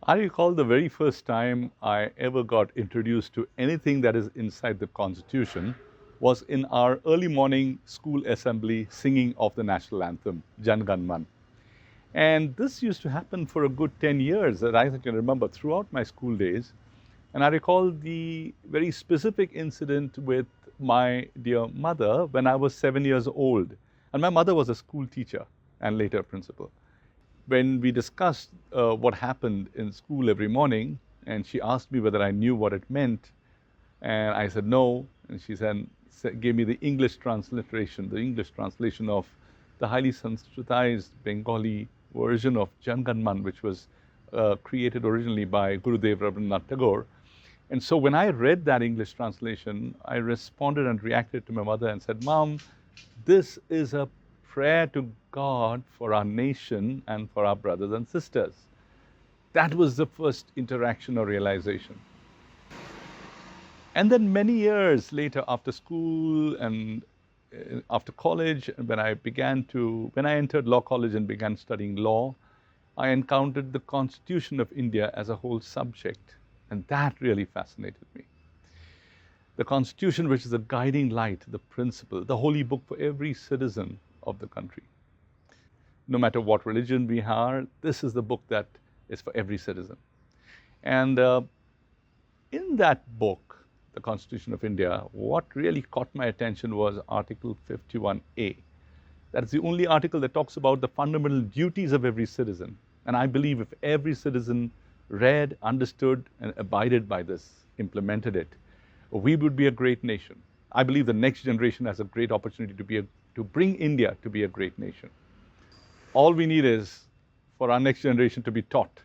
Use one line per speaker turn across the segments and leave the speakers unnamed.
I recall the very first time I ever got introduced to anything that is inside the Constitution was in our early morning school assembly singing of the national anthem, Jan Gan Man. And this used to happen for a good 10 years that I can remember throughout my school days. And I recall the very specific incident with my dear mother when I was 7 years old. And my mother was a school teacher and later a principal. When we discussed what happened in school every morning, and she asked me whether I knew what it meant, and I said no, and she gave me the English translation of the highly Sanskritized Bengali version of Jan Gan Man, which was created originally by Gurudev Rabindranath Tagore. And so when I read that English translation, I responded and reacted to my mother and said, Mom, this is a prayer to God for our nation and for our brothers and sisters. That was the first interaction or realization. And then many years later, after school and after college, when I entered law college and began studying law, I encountered the Constitution of India as a whole subject, and that really fascinated me. The Constitution, which is a guiding light, the principle, the holy book for every citizen of the country. No matter what religion we are, this is the book that is for every citizen. And in that book, the Constitution of India, what really caught my attention was Article 51A. That's the only article that talks about the fundamental duties of every citizen. And I believe if every citizen read, understood, and abided by this, implemented it, we would be a great nation. I believe the next generation has a great opportunity to bring India to be a great nation. All we need is for our next generation to be taught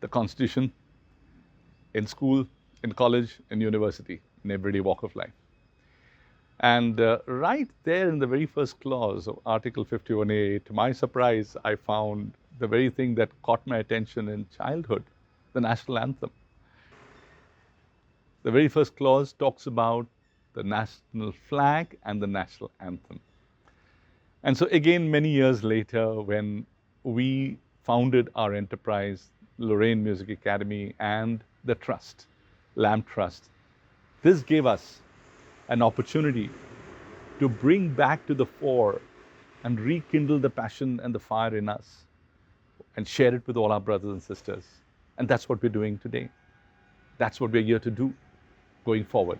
the Constitution in school, in college, in university, in everyday walk of life. And right there in the very first clause of Article 51A, to my surprise, I found the very thing that caught my attention in childhood, the national anthem. The very first clause talks about the national flag and the national anthem. And so again, many years later, when we founded our enterprise, Lorraine Music Academy and the Trust, Lamb Trust, this gave us an opportunity to bring back to the fore and rekindle the passion and the fire in us and share it with all our brothers and sisters. And that's what we're doing today. That's what we're here to do going forward.